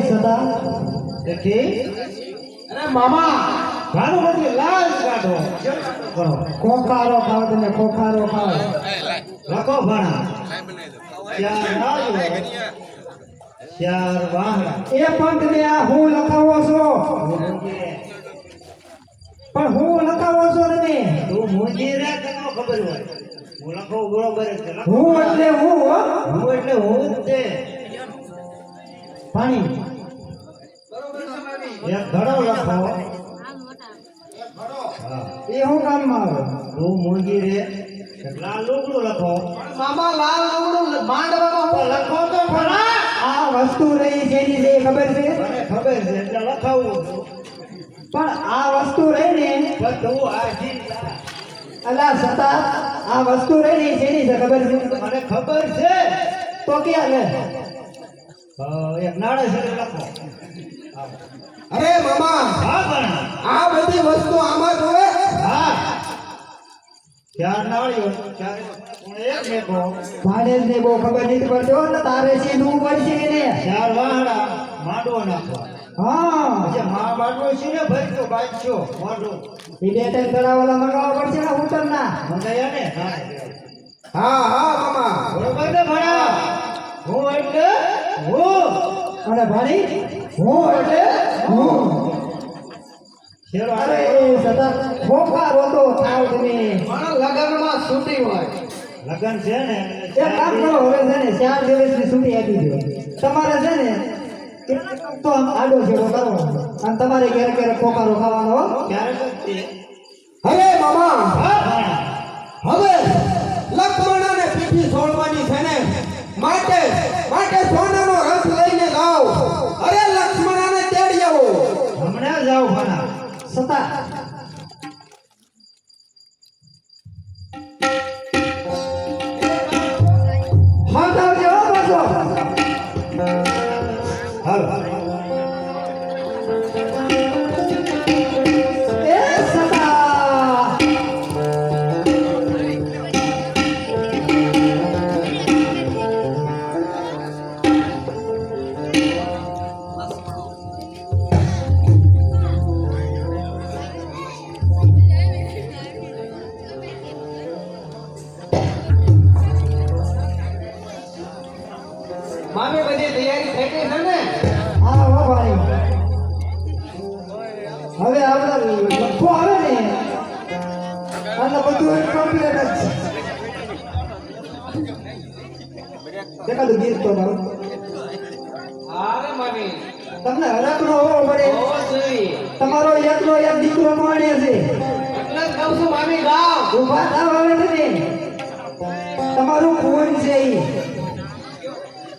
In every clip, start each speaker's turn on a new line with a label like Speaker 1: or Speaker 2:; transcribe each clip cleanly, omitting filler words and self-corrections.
Speaker 1: સદા
Speaker 2: દેખી
Speaker 1: અરે મામા
Speaker 2: ઘણું બધી લાજ કાઢો કરો
Speaker 1: કોખારો ખાવ તમે કોખારો ખાવ
Speaker 2: લખો ભણા ચાર નાળિયો ચાર વાહડા
Speaker 1: એ પણ તમે આ હું લખાવો છો પણ હું લખાવો છો તમે
Speaker 2: તું મૂંજી રે તને ખબર હોય હું લખો બરોબર છે લખો.
Speaker 1: હું એટલે હું હો
Speaker 2: હું એટલે હું જ છે
Speaker 1: પાણી
Speaker 2: એક ઘડો લખો હા
Speaker 1: એ હું કામમાં આવે
Speaker 2: તું મૂંજી રે લાલ લુગડું લખો
Speaker 1: મામા લાલ લુગડું માંડવામાં
Speaker 2: તો લખો તો ખરા
Speaker 1: આ વસ્તુ રહી જેની છે એ ખબર છે
Speaker 2: મને ખબર છે એટલે લખાવું છું
Speaker 1: પણ આ વસ્તુ રહી ને
Speaker 2: પણ તું આ જી
Speaker 1: અલા સતા આ વસ્તુ રહી ને જેની છે ખબર છે
Speaker 2: મને ખબર છે
Speaker 1: તો ક્યાં લે
Speaker 2: એક નાળે છે લખો
Speaker 1: અરે મામા
Speaker 2: હા પણ
Speaker 1: આ બધી વસ્તુ આમાં જોવે
Speaker 2: હા ચાર નાળિયો ચાર કોણ એક મેકો
Speaker 1: ભાણેજ ને બહુ ખબર નથી પડતી હો ને તારે સીધું પડશે ને
Speaker 2: ચાર વાહડા માંડવો નાખવા
Speaker 1: હા
Speaker 2: જે માં માંડવો છે ને ભરજો બાજજો મોઢું
Speaker 1: એ બે ત્રણ તળાવાલા મંગાવવા પડશે ને ઉતર ના
Speaker 2: મંગાયા ને
Speaker 1: હા હા મામા
Speaker 2: બરોબર ને ભણા હું એટલે હું
Speaker 1: અને ભાણી હું એટલે હું
Speaker 2: શેરો
Speaker 1: અરે
Speaker 2: અરે
Speaker 1: સદા ખોખા રોતો થાવ તમે
Speaker 3: લગનમાં છૂટી હોય
Speaker 2: લગન છે ને
Speaker 1: એક કામ કરો હવે છે ને 4 દિવસની છૂટી આપી દો તમારે છે ને તો આમ આડો છેડો કરવાનો અને તમારે ઘરે ઘરે ખોખારો ખાવાનો હો
Speaker 2: ક્યારે તે
Speaker 1: હવે મામા
Speaker 2: હા ભણા
Speaker 1: હવે લક્ષ્મણને પીઠી છોડવાની છે ને માટે સોનાનો રથ લઈને જાઓ અરે લક્ષ્મણને તેડી આવો
Speaker 2: હમણાં જાવ ભણા
Speaker 1: સતા હા જાવ જાવ પાછો
Speaker 2: હાલ
Speaker 1: એ સતા
Speaker 3: મામી બધી તૈયારી થઈ ગઈ છે ને
Speaker 1: હા હો ભાઈ હવે આપણે લખો આવે ને અને બધું કમ્પ્લીટ જ છે એકાદું ગીત તો મારું
Speaker 3: અરે મામી
Speaker 1: તમને હરકનો હોવો પડે
Speaker 3: બહુ જોઈ
Speaker 1: તમારો એકનો એક દીકરો મળે છે
Speaker 3: એટલે જ કહું છું મામી ગાવ
Speaker 1: ઉભા થાવ આવે છે ને તમારું ખૂન છે ઈ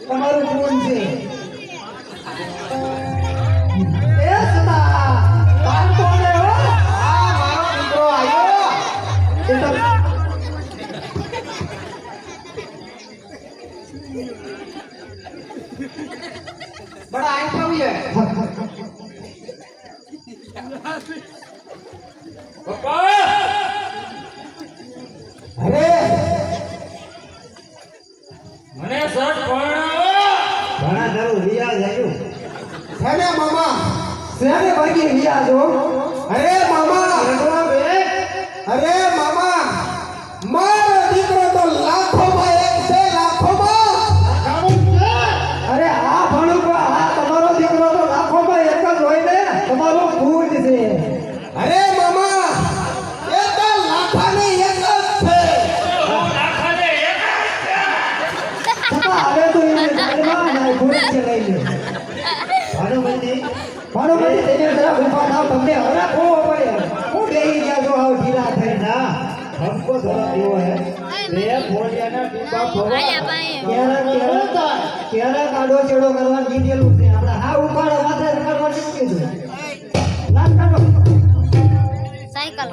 Speaker 1: તમારું ખૂન છે એ સદા તાર કોને હો
Speaker 3: આ મારો દીકરો આવ્યો
Speaker 1: એ તો
Speaker 3: બડા આઈ ખાવી હે
Speaker 1: અરે
Speaker 2: મને સટ ભણા તારું રિયાઝ આવ્યું
Speaker 1: અરે મામા શેને ભાગી રહ્યા છો અરે મામા અરે મામા મારો દીકરો તો લાખોમાં એક છે લાખોમાં અરે આ ભણુકા આ તમારો દીકરો તો લાખોમાં એક જ હોય ને તમારો ભૂત છે અરે મામા એ તો લાખાની એક જ છે છતાં હવે તો એને જાણવા ના ભૂત છે લઈ લે
Speaker 2: ભાનુમતી
Speaker 1: ભાનુમતી તેને જરા ઉભા થાવ તમને હવે ખોવો પડે હું બેહી ગયા છો આવ ઢીલા થઈ
Speaker 2: ના हमको थोड़ा देव है रे फोड़ियाना ટીપા ફોડા
Speaker 1: કેરા કાઢો ચેડો કરવાનું કીધેલું છે આપણે હા ઉપાડો માથે કરવાનું કીધું લાલ કાઢો
Speaker 4: સાયકલ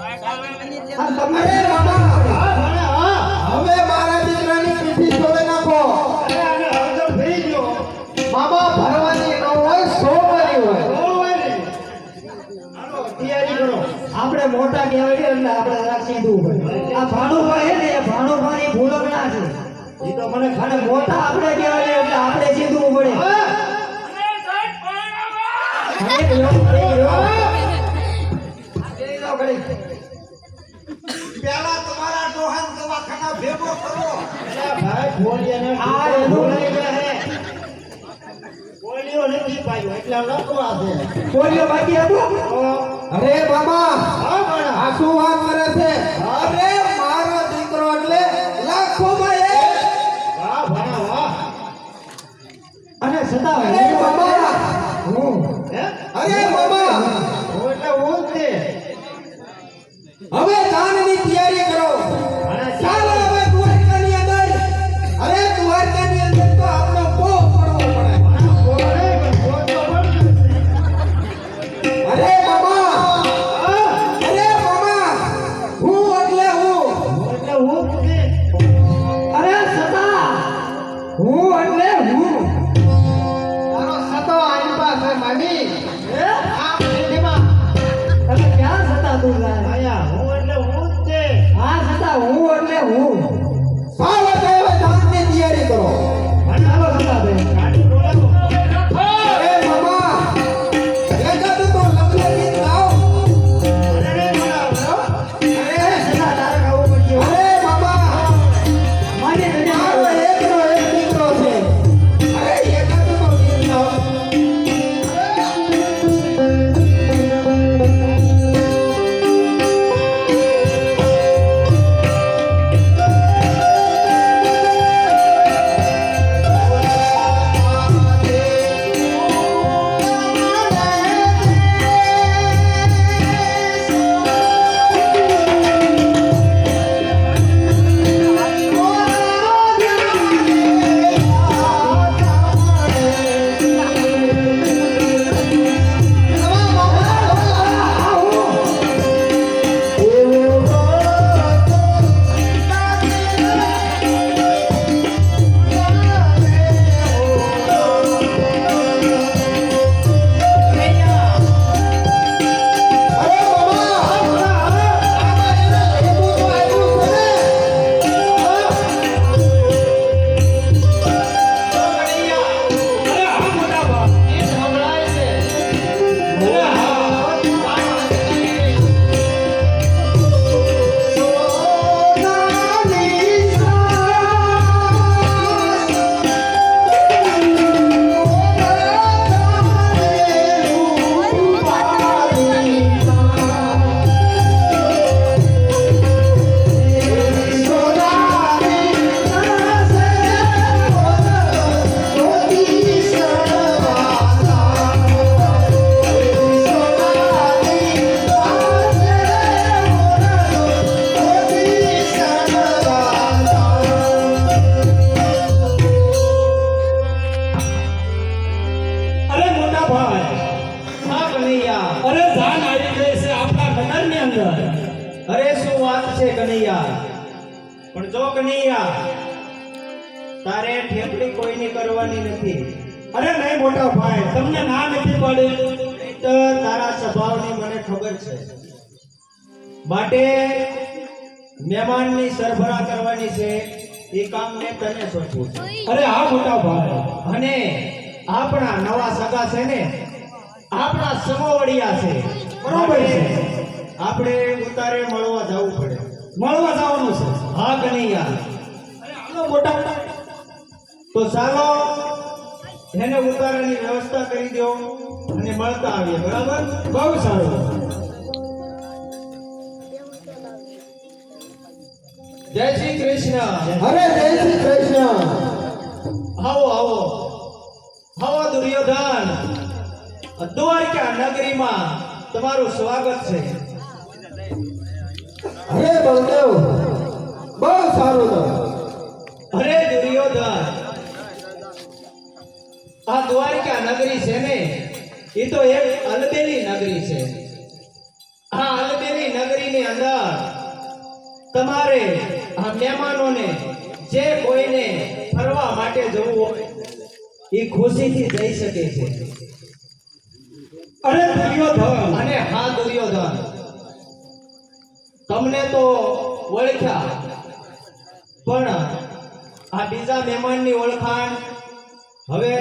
Speaker 1: આ તમારે મામા
Speaker 2: હા ભણા હા
Speaker 1: હવે મારા દીકરાની પીઠી છોડે નાખો
Speaker 2: અરે આને હળદર ફરી ગયો
Speaker 1: મામા ભરવાની ન હોય સોમવારી હોય
Speaker 2: હાલો તૈયારી કરો
Speaker 1: આપણે મોટા કહેવાય એટલે આપણે જરા સીધું હોય આ ભાણુભાઈ હે ને એ ભાણુભાઈ ભૂલકણા છે
Speaker 2: ઈ તો મને
Speaker 1: અને મોટા આપણે કહેવાય એટલે આપણે સીધું પડે
Speaker 2: હા
Speaker 1: પેલા તમારા ડોહાન દવાખાના ભેગો કરો.
Speaker 2: અલ્યા ભાઈ ફોડિયાના
Speaker 3: આ
Speaker 2: ટીપા
Speaker 3: એનું
Speaker 2: ભરાઈ
Speaker 3: લઈ
Speaker 2: ગયા
Speaker 3: ગયા
Speaker 2: છે. ફોડિયો નથી પાયો એટલે લખવા છે.
Speaker 1: બોલ્યો બાકી હતું. અરે મામા
Speaker 2: હા ભણા.
Speaker 1: આ શું વાત કરે છે? અરે મારો દીકરો એટલે લાખોમાં એક.
Speaker 2: વાહ ભણા વાહ.
Speaker 3: અને સદા
Speaker 1: અરે મામા
Speaker 2: હે?
Speaker 1: અરે મામા
Speaker 2: હું એટલે હું જ તે.
Speaker 1: હવે દાનની તૈયારી કરો.
Speaker 2: ભણા
Speaker 1: ચાલો હવે દ્વારકાની અંદર. અરે દ્વારકાની અંદર તો આપણો બહુ પડવો પડે.
Speaker 2: બોલે પણ બોલતો પણ.
Speaker 1: અરે મામા અરે મામા હું એટલે હું
Speaker 2: હું એટલે હું જ તે.
Speaker 3: અરે સદા
Speaker 1: હું એટલે હું
Speaker 3: તારો સતો આની પાસે મામી
Speaker 2: હે?
Speaker 3: આ પેઢીમાં
Speaker 1: તમે ક્યાં સતા તું જાય?
Speaker 2: આયા હું એટલે હું જ તે.
Speaker 1: હા સતા હું એટલે હું સાવ હવે દાનની તૈયારી કરો.
Speaker 2: ભણા હાલો સદા ભાઈ. કાઢી બોલાવો.
Speaker 1: અરે મામા એકાદ તો લગ્ન ગીત ગાઓ.
Speaker 2: અરે ભણા બરો.
Speaker 1: અરે સતા તારે ગાવું પડશે. અરે મામા
Speaker 3: મારી
Speaker 1: મારો એકનો એક દીકરો છે. અરે એકાદ તો ગીત ગાઓ. અરે મામા એવું તો આવ્યું છે ને.
Speaker 2: અરે મોટા ભાઈ. હા કનૈયા. અરે જાન આવી ગઈ છે આપણા નગરની અંદર. અરે શું વાત છે કનૈયા. પણ જો કનૈયા તારે ઠેકડી કોઈની કરવાની નથી. અરે નહીં મોટા ભાઈ તમને ના નથી પડી તો તારા સ્વભાવની મને ખબર છે. માટે મહેમાનની સરભરા કરવાની છે એ કામ મેં તને સોંપ્યું છે. અરે હા મોટા ભાઈ. અને આપણા નવા સગા છે ને આપણા સમોવડિયા છે. બરોબર છે. આપણે ઉતારે મળવા જવું પડે. મળવા જવાનું છે. હા કનૈયા. હાલો મોટા. તો ચાલો એને ઉતારાની વ્યવસ્થા કરી દો અને મળતા આવીએ. બરાબર. બહુ સારું. જય શ્રી કૃષ્ણ.
Speaker 1: અરે જય શ્રી કૃષ્ણ.
Speaker 2: આવો આવો આવો દુર્યોધન. દ્વારકા નગરીમાં તમારું સ્વાગત છે.
Speaker 1: અરે બળદેવ બહુ સારું છે.
Speaker 2: અરે દુર્યોધન આ દ્વારકા નગરી છે ને એ તો એક અલબેલી નગરી છે. આ અલબેલી નગરીની અંદર તમારે આ મહેમાનોને જે કોઈને ફરવા માટે જવું હોય એ ખુશીથી જઈ શકે છે. અરે દુર્યોધન. અને હા દુર્યોધન તમને તો ઓળખ્યા પણ આ બીજા મહેમાનની ઓળખાણ હવે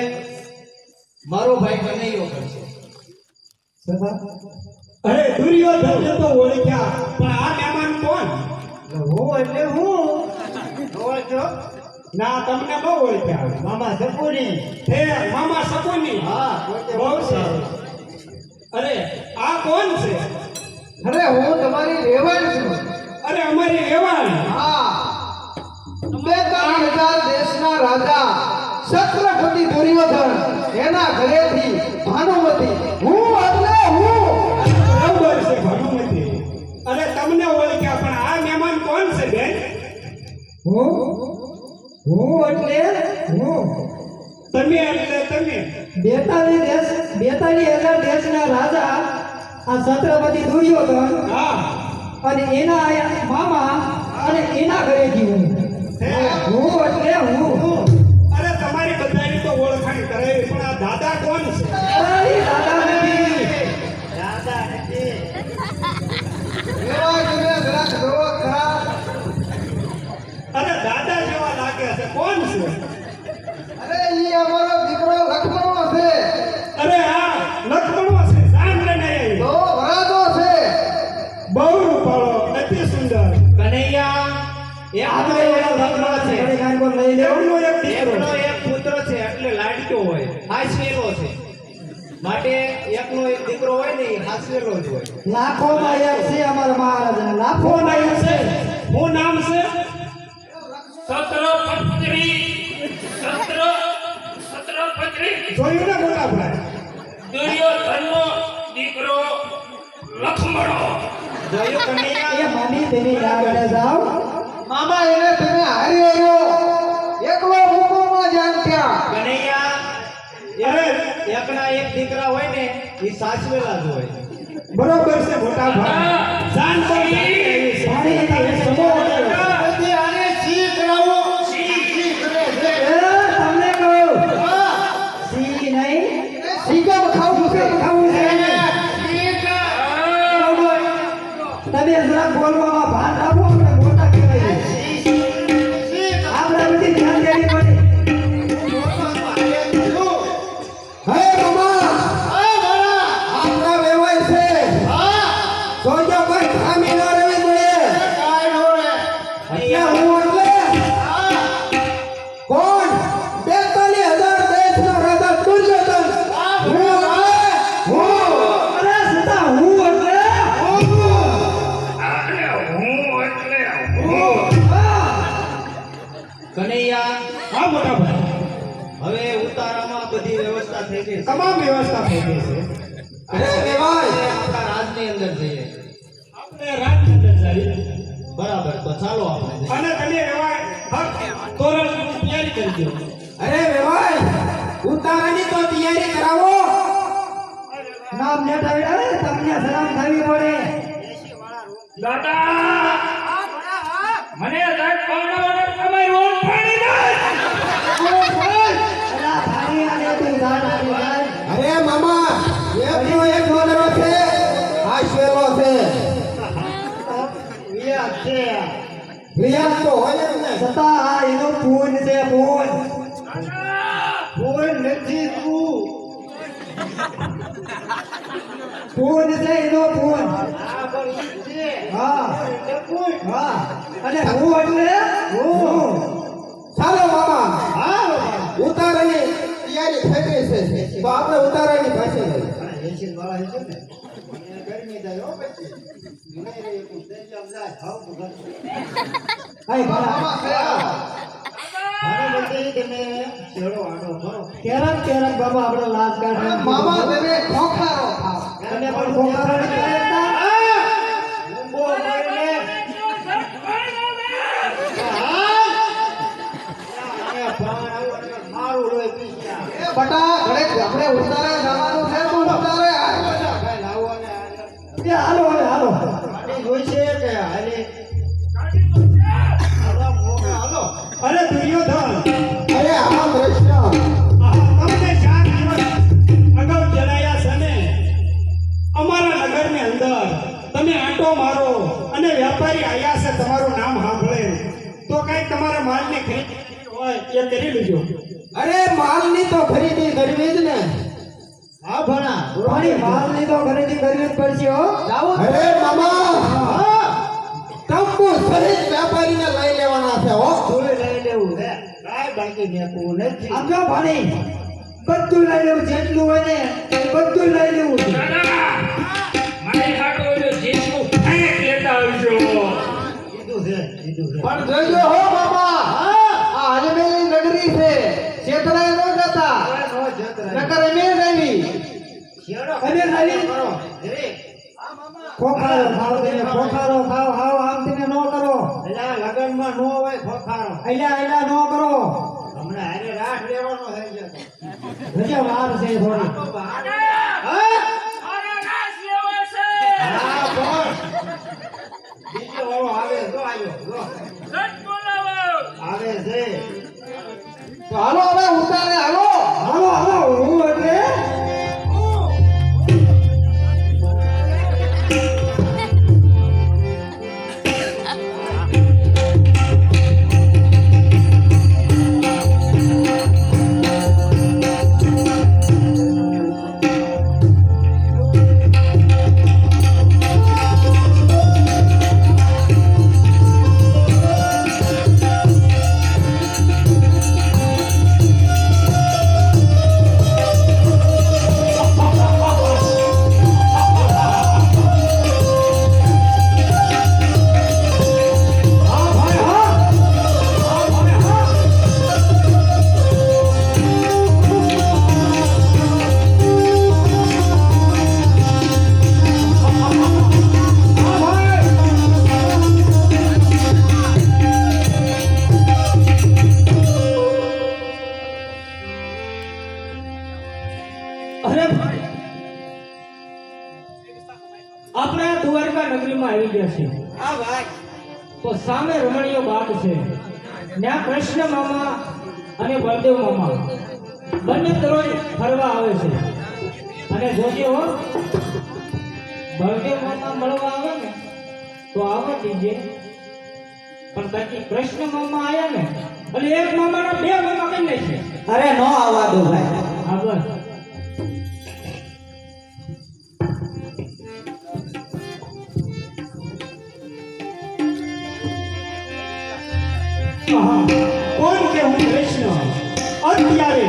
Speaker 2: મારો ભાઈ કનૈયો કરશે. અરે દુર્યોધન તો ઓળખ્યા પણ આ મહેમાન કોણ?
Speaker 3: હું એટલે હું ઓળખ્યો
Speaker 2: ના તમને બહુ ઓળખ્યા.
Speaker 3: મામા સપુની
Speaker 2: હે મામા શકુની.
Speaker 3: હા
Speaker 2: બહુ સારું. અરે આ કોણ છે?
Speaker 3: અરે હું તમારી રેવાણ છું
Speaker 2: અરે અમારી રેવાણ.
Speaker 3: હા 42,000 દેશના રાજા છત્રપતિ દુર્યોધન એના ઘરેથી ભાનુમતી હું એટલે હું
Speaker 2: બરાબર છે ભાનુમતી. અરે તમને ઓળખ્યા પણ આ મહેમાન કોણ છે બેન?
Speaker 3: હું એટલે હું
Speaker 2: તમે એટલે તમે.
Speaker 3: 42,000 દેશના રાજા આ છત્રપતિ દુર્યોધન
Speaker 2: હા
Speaker 3: અને એના મામા અને એના ઘરેથી હું
Speaker 2: હે.
Speaker 3: હું એટલે હું
Speaker 2: અરે તમારી બધાની તો ઓળખાણ કરાવી પણ આ દાદા કોણ છે?
Speaker 3: અરે દાદા નથી
Speaker 2: દાદા નથી.
Speaker 3: એવા તમે જરાક જોવો ખરા
Speaker 2: અરે દાદા જેવા લાગે છે કોણ છે?
Speaker 3: અરે ઈ અમારો દીકરો લક્ષ્મણો છે
Speaker 2: અરે આ લક્ષ્મણો છે. જાન લઈને આવી.
Speaker 3: તો ભરાતો છે
Speaker 2: બહુ રૂપાળો અતિ સુંદર. કનૈયા એ આપણે એનો લક્ષ્મણ છે.
Speaker 3: ઘરે ગાંગો લઈ લેવો
Speaker 2: એમનો એક દીકરો
Speaker 5: એકનો
Speaker 2: છે.
Speaker 5: એક પુત્ર છે એટલે લાડક્યો હોય હાસવેલો છે માટે એકનો એક દીકરો હોય ને એ હાસવેલો જ હોય
Speaker 3: લાખોમાં એક છે અમારા મહારાજા
Speaker 2: કોણ
Speaker 3: લાખોમાં
Speaker 2: આવ્યું
Speaker 3: એક
Speaker 2: છે?
Speaker 3: છે
Speaker 2: શું નામ છે?
Speaker 6: સત્રપત્રી
Speaker 2: જોયું ને મોટા ભાઈ?
Speaker 6: દુર્યોધનનો દીકરો લક્ષ્મણો
Speaker 2: જોયું કનૈયા?
Speaker 3: એ મામી તેની આગળ જાઓ
Speaker 1: મામા એને તમે હારી આવ્યો એકલો મૂકોમાં જાન ત્યાં
Speaker 5: કનૈયા
Speaker 2: અરે
Speaker 5: એકના એક દીકરા હોય ને એ સાસવેલા જ હોય
Speaker 2: બરોબર છે મોટા ભાઈ. જાન પર જાન એવી છે.
Speaker 3: પાણી એને સમો
Speaker 1: આને સી કરાવો સી કરે છે
Speaker 3: તમને કહું સી નહીં
Speaker 1: સીગમ ખાવું છે
Speaker 3: ખાવું છે તમે જરા બોલવામાં ભાન રાખો આપણે મોટા કહેવાય આપણે બધી ધ્યાન દેવી પડે
Speaker 1: હે મામા આપણા વેવાય છે જોજો કોઈ ખામી ન રહેવી જોઈએ એટલે હું એટલે કોણ 42,000 દેશનો રાજા દુર્યોધન હું એટલે હું
Speaker 3: અરે સતા હું એટલે
Speaker 5: કનૈયા
Speaker 2: હા મોટા ભાઈ.
Speaker 5: હવે ઉતારામાં બધી વ્યવસ્થા થઈ ગઈ છે
Speaker 2: તમામ વ્યવસ્થા થઈ ગઈ છે.
Speaker 1: અરે વેવાય
Speaker 5: હવે આપણા રાજની અંદર જઈએ
Speaker 2: આપણે રાજની અંદર જઈએ.
Speaker 5: બરાબર તો ચાલો આપણે જઈએ.
Speaker 2: અને તમે એવા તોરણની તૈયારી કરી દો.
Speaker 1: અરે વેવાય ઉતારાની તો તૈયારી કરાવો
Speaker 3: નામ લેતા અરે તમને સલામ થવી પડે
Speaker 6: દાદા મને રાજ પાવડાવવાના તમારી ઓળખાણી
Speaker 3: અલા ભાઈ આને તું જાણ આવી જાય
Speaker 1: અરે મામા એકનો એક નોંધરો છે આ શેરો છે રિયાઝ તો હોય જ ને
Speaker 3: સતા આ એનો પૂન છે પૂન
Speaker 1: કોઈ નથી તું
Speaker 3: પૂન છે એનો પૂન હા હા અને હું એટલે હું
Speaker 1: ચાલો મામા ઉતારાની તૈયારી થઈ ગઈ છે તો આપણે ઉતારાની પાસે જઈએ
Speaker 3: આય ભલા કેરક કેરક બાબા આપણે લાજ કાઢે
Speaker 1: મામા તમે ખોખારો ખાઓ
Speaker 3: અને પણ ખોખારાની કેરકતા
Speaker 1: બટા ઘરે આપણે ઉતારે જવાનું છે તું ઉતારે આય.
Speaker 3: એ હાલો હવે હાલો
Speaker 2: અરે દુર્યોધન
Speaker 1: અરે આ દ્રશ્ય
Speaker 2: તમને 4 દિવસ અગાઉ જણાયા છે ને અમારા નગરની અંદર તમે આંટો મારો અને વેપારી આયા છે તમારું નામ સાંભળે તો કઈ તમારા માલની ખરીદી હોય એ કરી લેજો.
Speaker 1: અરે માલની તો ખરીદી કરવી જ ને
Speaker 2: હા ભણા
Speaker 1: પાણી માલ લીધો ખરીદી કરવી જ પડશે હો
Speaker 3: જાવું જ
Speaker 1: અરે મામા કંકુ સહિત વેપારીને લઈ લેવાના છે હો
Speaker 2: થોડું લઈ લેવું હે કાંઈ બાકી મેકવું નથી
Speaker 1: આમ જો ભાણી બધું લઈ લેવું જેટલું હોય ને એ બધું લઈ લેવું છે.
Speaker 6: દાદા મારી હાટો જો જેટલું ફેંક લેતા આવજો
Speaker 2: કીધું છે
Speaker 3: પણ જોજો હો બાબા આ અજમેરની નગરી છે છેતરાય ન જતા નકર અમે જ આવી
Speaker 1: અને લાવી
Speaker 2: કરો જરી
Speaker 1: ખોખારો ખાવ તમે ખોખારો ખાવ હાવ આમ તમે ન કરો
Speaker 2: એલા લગનમાં નો હોય ખોખારો
Speaker 1: આયલા ન કરો
Speaker 2: હમણાં હારે રાખ લેવાનો થઈ ગયો
Speaker 1: હજી વાર છે થોડી
Speaker 6: મારો નાશ લેવો છે
Speaker 2: હા બોલ બીજો વાળો આવે જો આવ્યો જો
Speaker 6: સચ બોલાવો
Speaker 2: આવે છે
Speaker 3: તો હાલો હવે ઉતારે હાલો
Speaker 1: હાલો હાલો હું એટલે
Speaker 7: અરે ભાઈ આપણે આ દ્વારકા નગરીમાં આવી ગયા છીએ
Speaker 2: હા ભાઈ
Speaker 7: તો સામે રમણીય બાગ છે ત્યાં કૃષ્ણ મામા અને બળદેવ મામા બંને દરરોજ ફરવા આવે છે અને જોજે હો બળદેવ મામા મળવા આવે ને તો આવવા દીજે પણ પછી કૃષ્ણ મામા આયા ને એટલે એક મામાના બે મામા કરી નાખે
Speaker 1: અરે નો આવવા દો ભાઈ
Speaker 7: હા બસ
Speaker 2: કોણ કે હું કૃષ્ણ અત્યારે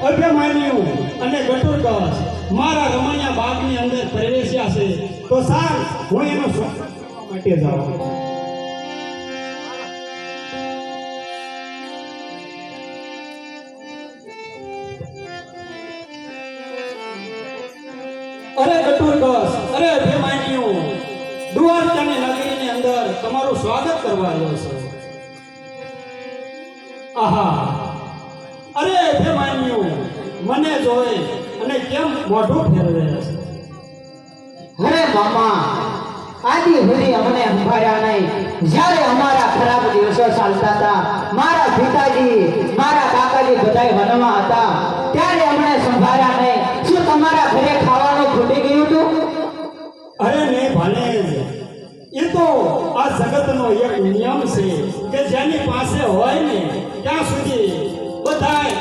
Speaker 2: અભિમાન્યુ અને ગટુરદાસ મારા રમણીયા બાગની અંદર પ્રવેશ્યા છે તો સાર હું એનો સ્વાગત કરવા માટે જાઉં અરે ગટુરદાસ અરે અભિમાન્યુ દ્વારકાની નગરીની અંદર તમારું સ્વાગત કરવા આવ્યો છું આહા અરે અભિમાન્યુ મને જોઈ અને કેમ મોઢું ફેરવે છે
Speaker 3: અરે મામા આદિ સુધી અમને સંભાળ્યા નહીં જ્યારે અમારા ખરાબ દિવસો ચાલતા હતા મારા પિતાજી મારા કાકાજી બધાય વનમાં હતા ત્યારે અમને સંભાળ્યા નહીં શું તમારા ઘરે ખાવાનું ખૂટી ગયું હતું
Speaker 2: અરે ને ભાણેજ એ તો આ જગતનો એક નિયમ છે કે જેની પાસે હોય ને ત્યાં સુધી બધાય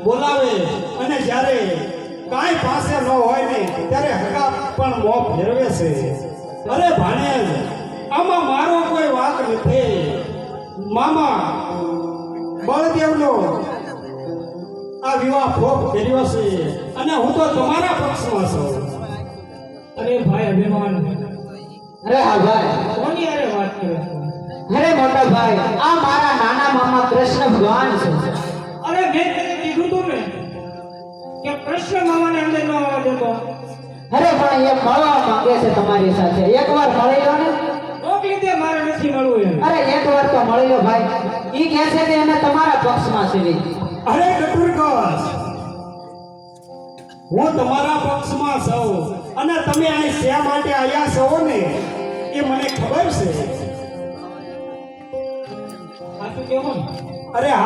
Speaker 2: બોલાવે અને જ્યારે કાંઈ પાસે ન હોય ને ત્યારે હકા પણ મોં ફેરવે છે અરે ભાણેજ આમાં મારો કોઈ વાંક નથી મામા બળદેવનો આ વિવાહ ફોક કર્યો છે અને હું તો તમારા પક્ષમાં છું
Speaker 7: અરે ભાઈ અભિમાન
Speaker 3: અરે હા ભાઈ
Speaker 7: કોની હારે વાત કરે છે
Speaker 3: અરે મોટા ભાઈ આ મારા નાના મામા કૃષ્ણ ભગવાન છે
Speaker 7: અરે મેં તને કીધું તું ને કે કૃષ્ણ મામાને અંદર ન આવવા દેતો
Speaker 3: અરે પણ એ મળવા માંગે છે તમારી સાથે એકવાર મળી લો ને
Speaker 7: કોક લીધે મારે નથી મળવું એમ
Speaker 3: અરે એકવાર તો મળી લો ભાઈ ઈ કહે છે કે એને તમારા પક્ષમાં છે
Speaker 2: અરે ગટુરદાસ હું તમારા પક્ષમાં છું અને તમે અહીં શા માટે આવ્યા છો ને એ મને ખબર છે
Speaker 7: સાચું કેવું ને
Speaker 2: અરે હા